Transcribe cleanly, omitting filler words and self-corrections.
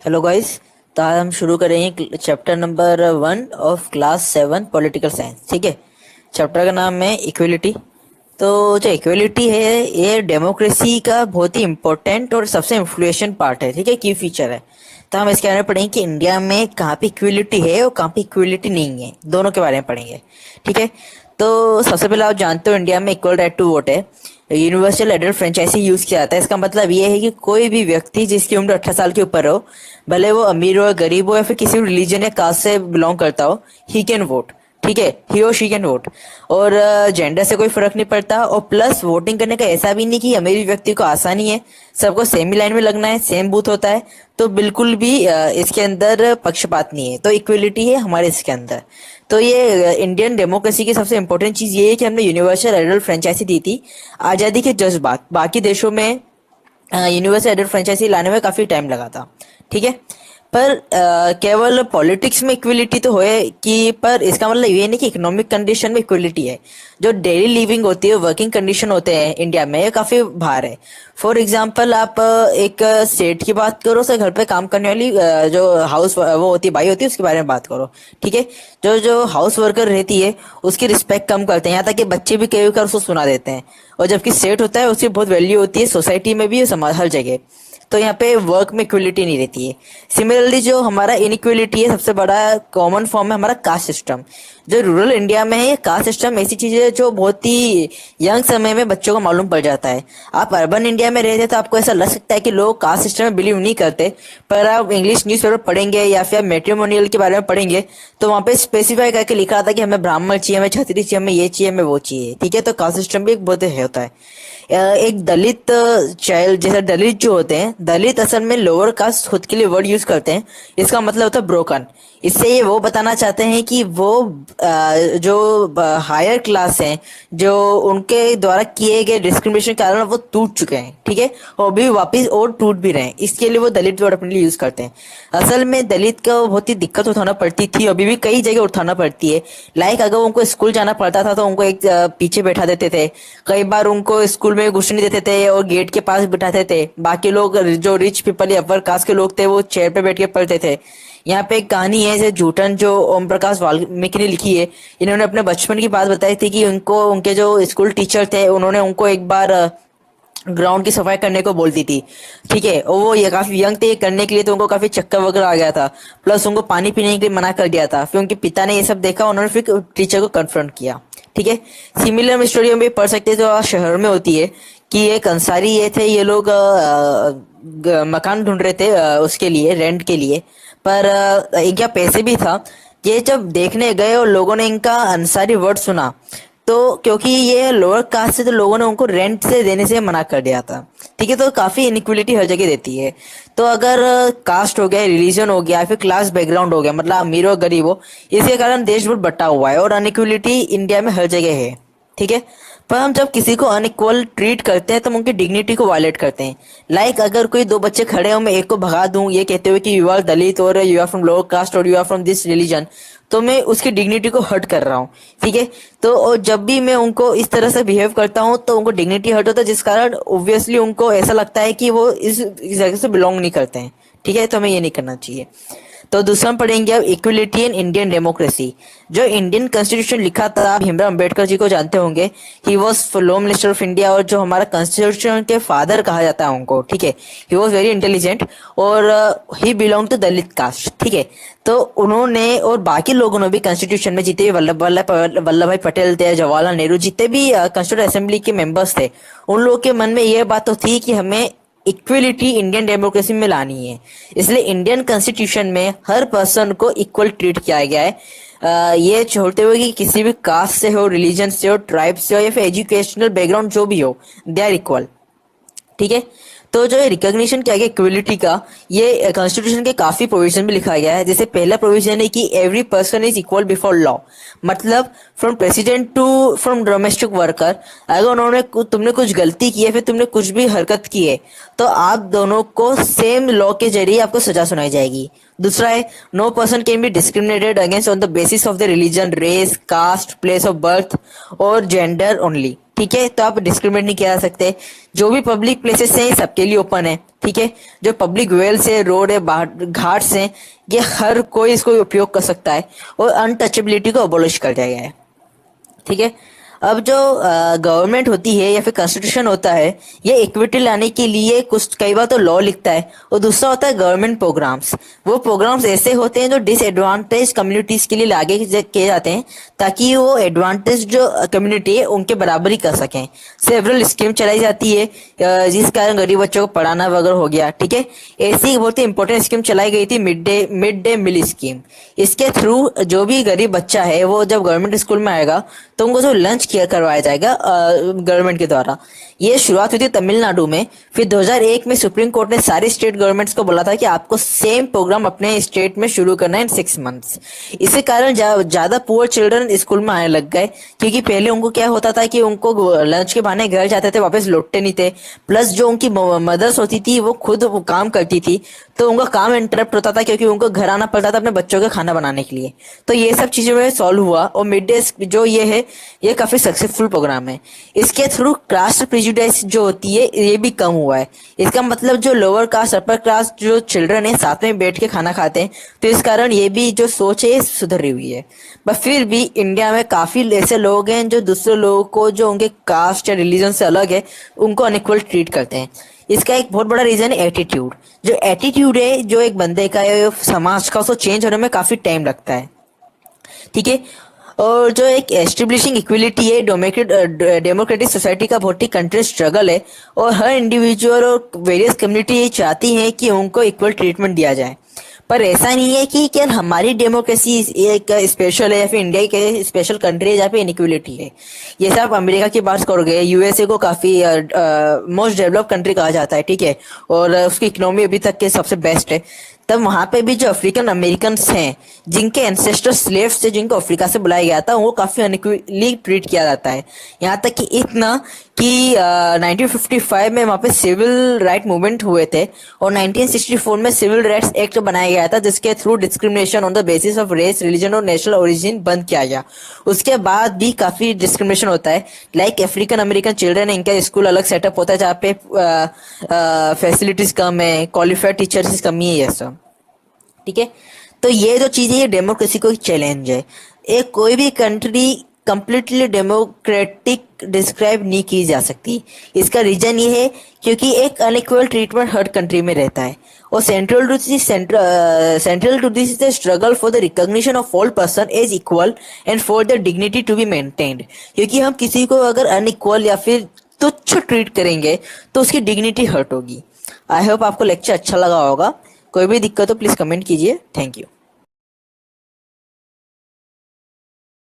Hello guys. तो आज हम शुरू करेंगे chapter number 1 of class 7 political science. ठीक है। चैप्टर का नाम है इक्वलिटी। तो जो इक्वलिटी है ये डेमोक्रेसी का बहुत ही इम्पोर्टेंट और सबसे इन्फ्लुएंशियल पार्ट है। ठीक है, की फीचर है। तो हम इसके बारे में पढ़ेंगे कि इंडिया में कहाँ पे इक्वलिटी है और कहाँ पे इक्वलिटी नहीं है, दोनों के बारे में पढ़ेंगे। ठीक है। तो सबसे पहले आप जानते हो इंडिया में इक्वल राइट टू वोट है। यूनिवर्सल एडल्ट फ्रेंचाइजी यूज किया जाता है। इसका मतलब ये है कि कोई भी व्यक्ति जिसकी उम्र 18 साल के ऊपर हो, भले वो अमीर हो या गरीब हो या फिर किसी भी रिलीजन या कास्ट से बिलोंग करता हो, ही कैन वोट। ठीक है, ही और शी कैन वोट। और जेंडर से कोई फर्क नहीं पड़ता। और प्लस वोटिंग करने का ऐसा भी नहीं कि अमीर व्यक्ति को आसानी है, सबको सेम ही लाइन में लगना है, सेम बूथ होता है। तो बिल्कुल भी इसके अंदर पक्षपात नहीं है। तो इक्वलिटी है हमारे इसके अंदर। तो ये इंडियन डेमोक्रेसी की सबसे इंपॉर्टेंट चीज ये है कि हमने यूनिवर्सल एडल्ट फ्रेंचाइजी दी थी आजादी के जस्ट बाद। बाकी देशों में यूनिवर्सल एडल्ट फ्रेंचाइजी लाने में काफी टाइम लगा था। ठीक है। पर केवल पॉलिटिक्स में इक्वलिटी तो है कि, पर इसका मतलब ये नहीं कि इकोनॉमिक कंडीशन में इक्वलिटी है। जो डेली लिविंग होती है, वर्किंग कंडीशन होते हैं इंडिया में, ये काफी बाहर है। फॉर एग्जांपल आप एक स्टेट की बात करो, से घर पे काम करने वाली जो हाउस वो होती है, भाई होती है, उसके बारे में बात करो। ठीक है। जो जो हाउस वर्कर रहती है उसकी रिस्पेक्ट कम करते हैं, यहाँ तक कि बच्चे भी कई बार उसको सुना देते हैं। और जबकि स्टेट होता है उसकी बहुत वैल्यू होती है सोसाइटी में भी, समाज हर जगह। तो यहाँ पे वर्क में इक्वलिटी नहीं रहती है। सिमिलरली जो हमारा इनइक्वलिटी है, सबसे बड़ा कॉमन फॉर्म है हमारा कास्ट सिस्टम। जो रूरल इंडिया में है, ये कास्ट सिस्टम ऐसी चीज है जो बहुत ही यंग समय में बच्चों को मालूम पड़ जाता है। आप अर्बन इंडिया में रहते तो आपको ऐसा लग सकता है कि लोग कास्ट सिस्टम में बिलीव नहीं करते, पर आप इंग्लिश न्यूज़पेपर पढ़ेंगे या फिर मैट्रिमोनियल के बारे में पढ़ेंगे तो वहाँ पे स्पेसिफाई करके लिखा था कि हमें ब्राह्मण चाहिए, हमें क्षत्रिय चाहिए, हमें ये चाहिए, हमें वो चाहिए। ठीक है। तो कास्ट सिस्टम भी एक बहुत होता है। एक दलित चाइल्ड, जैसे दलित जो होते हैं, दलित असल में लोअर कास्ट खुद के लिए वर्ड यूज करते हैं। इसका मतलब होता है ब्रोकन। इससे ये वो बताना चाहते हैं कि वो जो हायर क्लास हैं, जो उनके द्वारा किए गए डिस्क्रिमिनेशन के कारण वो टूट चुके हैं। ठीक है। और भी वापस और टूट भी रहे हैं, इसके लिए वो दलित वर्ड अपने लिए यूज करते हैं। असल में दलित को बहुत ही दिक्कत उठाना पड़ती थी, अभी भी कई जगह उठाना पड़ती है। लाइक अगर उनको स्कूल जाना पड़ता था तो उनको एक पीछे बैठा देते थे। कई बार उनको स्कूल में घुसने नहीं देते थे और गेट के पास बिठाते थे। बाकी लोग जो रिच पीपल या अपर कास्ट के लोग थे वो चेयर पे बैठ के पढ़ते थे। यहाँ पे एक कहानी है जैसे जूठन, जो ओम प्रकाश वाल्मीकि ने लिखी है। इन्होंने अपने बचपन की बात बताई थी कि उनको उनके जो स्कूल टीचर थे उन्होंने उनको एक बार ग्राउंड की सफाई करने को बोलती थी। ठीक है। और वो ये काफी यंग थे करने के लिए, तो उनको काफी चक्कर वगैरह आ गया था। प्लस उनको पानी पीने के लिए मना कर दिया था। फिर उनके पिता ने ये सब देखा, उन्होंने फिर टीचर को कन्फ्रंट किया। ठीक है। सिमिलर स्टोरी हम भी पढ़ सकते हैं जो शहर में होती है कि एक अंसारी ये थे, ये लोग मकान ढूंढ रहे थे उसके लिए, रेंट के लिए। पर इनका पैसे भी था। ये जब देखने गए और लोगों ने इनका अंसारी वर्ड सुना, तो क्योंकि ये लोअर कास्ट से, तो लोगों ने उनको रेंट से देने से मना कर दिया था। ठीक है। तो काफी इनइक्वलिटी हर जगह देती है। तो अगर कास्ट हो गया, रिलीजन हो गया, फिर क्लास बैकग्राउंड हो गया, मतलब अमीर हो गरीब हो, इसके कारण देश बहुत बटा हुआ है और अनइक्वलिटी इंडिया में हर जगह है। ठीक है। पर हम जब किसी को अनइक्वल ट्रीट करते हैं तो हम उनकी डिग्निटी को वायलेट करते हैं। लाइक अगर कोई दो बच्चे खड़े हो, मैं एक को भगा दूं ये कहते हुए कि यू आर दलित और you are from lower caste और you are from this religion, तो मैं उसकी डिग्निटी को हर्ट कर रहा हूँ। ठीक है। तो और जब भी मैं उनको इस तरह से बिहेव करता हूँ तो उनको डिग्निटी हर्ट होता है, जिस कारण ऑब्वियसली उनको ऐसा लगता है कि वो इस जगह से बिलोंग नहीं करते हैं। ठीक है। तो हमें ये नहीं करना चाहिए। तो दूसरा हम पढ़ेंगे अब इक्वलिटी इन इंडियन डेमोक्रेसी। जो इंडियन कॉन्स्टिट्यूशन लिखा था, आप भीमराव अंबेडकर जी को जानते होंगे। He was law minister of India, और जो हमारा कॉन्स्टिट्यूशन के फादर कहा जाता है उनको। ठीक है। ही वॉज वेरी इंटेलिजेंट और ही बिलोंग टू दलित कास्ट। ठीक है। तो उन्होंने और बाकी लोगों ने भी कॉन्स्टिट्यूशन में, जितने भी वल्लभ भाई पटेल थे, जवाहरलाल नेहरू, जितने भी कॉन्स्टिट्यूंट असेंबली के मेंबर्स थे, उन लोगों के मन में यह बात तो थी कि हमें इक्वलिटी इंडियन डेमोक्रेसी में लानी है। इसलिए इंडियन कॉन्स्टिट्यूशन में हर पर्सन को इक्वल ट्रीट किया गया है। ये छोड़ते हुए कि किसी भी कास्ट से हो, रिलीजन से हो, ट्राइब से हो, या फिर एजुकेशनल बैकग्राउंड जो भी हो, दे आर इक्वल। ठीक है। तो जो रिकॉग्निशन किया गया इक्वलिटी का, ये कॉन्स्टिट्यूशन के काफी प्रोविजन में लिखा गया है। जैसे पहला प्रोविजन है कि every person is equal before law. मतलब from president to from domestic worker, अगर तुमने कुछ गलती की है, फिर तुमने कुछ भी हरकत की है, तो आप दोनों को सेम लॉ के जरिए आपको सजा सुनाई जाएगी। दूसरा है no person can be discriminated against on the basis of the religion, race, caste, place of birth और जेंडर ओनली। ठीक है। तो आप डिस्क्रिमिनेट नहीं किया जा सकते। जो भी पब्लिक प्लेसेस हैं सबके लिए ओपन है। ठीक है। जो पब्लिक वेल्स है, रोड है, घाट्स हैं, ये हर कोई इसको उपयोग कर सकता है और अनटचेबिलिटी को अबोलिश कर दिया गया है, ठीक है। अब जो गवर्नमेंट होती है या फिर कॉन्स्टिट्यूशन होता है, ये इक्विटी लाने के लिए कुछ कई बार तो लॉ लिखता है, और दूसरा होता है गवर्नमेंट प्रोग्राम्स। वो प्रोग्राम्स ऐसे होते हैं जो डिसएडवांटेज कम्युनिटीज के लिए लागे किए जाते हैं, ताकि वो एडवांटेज जो कम्युनिटी है उनके बराबरी कर सकें। सेवरल स्कीम चलाई जाती है जिस कारण गरीब बच्चों को पढ़ाना वगैरह हो गया, ठीक है। ऐसी बहुत ही इंपॉर्टेंट स्कीम चलाई गई थी मिड डे मील स्कीम। इसके थ्रू जो भी गरीब बच्चा है वो जब गवर्नमेंट स्कूल में आएगा तो उनको जो लंच किया करवाया जाएगा गवर्नमेंट के द्वारा। ये शुरुआत हुई थी तमिलनाडु में। फिर 2001 में सुप्रीम कोर्ट ने सारी स्टेट गवर्नमेंट्स को बोला था कि आपको सेम प्रोग्राम अपने स्टेट में शुरू करना है इन 6 मंथ्स। इसी कारण ज्यादा पुअर चिल्ड्रन स्कूल में आने लग गए, क्योंकि पहले उनको क्या होता था कि उनको लंच के बहाने घर जाते थे, वापस लौटते नहीं थे। प्लस जो उनकी मदर्स होती थी वो खुद काम करती थी, तो उनका काम इंटरप्ट होता था, क्योंकि उनको घर आना पड़ता था अपने बच्चों का खाना बनाने के लिए। तो ये सब चीजों में सॉल्व हुआ, और मिड डे जो ये है ये काफी सक्सेसफुल प्रोग्राम है। इसके थ्रू कास्ट प्रेजुडिस जो होती है ये भी कम हुआ है। इसका मतलब जो लोअर कास्ट अपर कास्ट जो चिल्ड्रन है साथ में बैठ के खाना खाते हैं, तो इस कारण ये भी जो सोच है सुधर रही हुई है। पर फिर भी इंडिया में काफी ऐसे लोग हैं जो दूसरे लोगों को जो उनके कास्ट या रिलीजन से अलग है उनको अनइक्वल ट्रीट करते हैं। इसका एक बहुत बड़ा रीजन है एटीट्यूड। जो एटीट्यूड है जो एक बंदे का या समाज का, उसको चेंज होने में काफी टाइम लगता है, ठीक है। और जो एक एस्टेब्लिशिंग इक्वलिटी है डेमोक्रेटिक सोसाइटी का बहुत ही कंटिन्यूस स्ट्रगल है, और हर इंडिविजुअल और वेरियस कम्युनिटी ये चाहती है कि उनको इक्वल ट्रीटमेंट दिया जाए। पर ऐसा नहीं है कि क्या हमारी डेमोक्रेसी एक स्पेशल है या फिर इंडिया के स्पेशल कंट्री है जहाँ पे इनइक्वलिटी है। ये सब अमेरिका की बात करोगे, यूएसए को काफी मोस्ट डेवलप्ड कंट्री कहा जाता है, ठीक है, और उसकी इकोनॉमी अभी तक के सबसे बेस्ट है। तब वहां पे भी जो अफ्रीकन अमेरिकन हैं जिनके एंसेस्टर स्लेव्स थे, जिनको अफ्रीका से बुलाया गया था, वो काफी अनइक्वली ट्रीट किया जाता है। यहाँ तक कि इतना कि 1955 में वहां पे सिविल राइट मूवमेंट हुए थे, और 1964 में सिविल राइट्स एक्ट बनाया गया था, जिसके through discrimination on the basis of race, religion और नेशनल ओरिजिन बंद किया गया। उसके बाद भी काफी डिस्क्रिमिनेशन होता है। लाइक अफ्रीकन अमेरिकन चिल्ड्रन, इनका स्कूल अलग सेटअप होता है जहाँ पे फैसिलिटीज कम है, क्वालिफाइड टीचर्स की कमी है, ये सब, ठीक है। तो ये जो चीज है ये डेमोक्रेसी को एक चैलेंज है। एक कोई भी कंट्री कंप्लीटली डेमोक्रेटिक डिस्क्राइब नहीं की जा सकती। इसका रीजन ये है क्योंकि एक अनइक्वल ट्रीटमेंट हर कंट्री में रहता है, और central to this the struggle for the recognition of all person as equal and for the dignity to be maintained. क्योंकि हम किसी को अगर अनइक्वल या फिर तुच्छ ट्रीट करेंगे तो उसकी डिग्निटी हर्ट होगी। आई होप आपको लेक्चर अच्छा लगा होगा। कोई भी दिक्कत हो प्लीज कमेंट कीजिए। Thank you.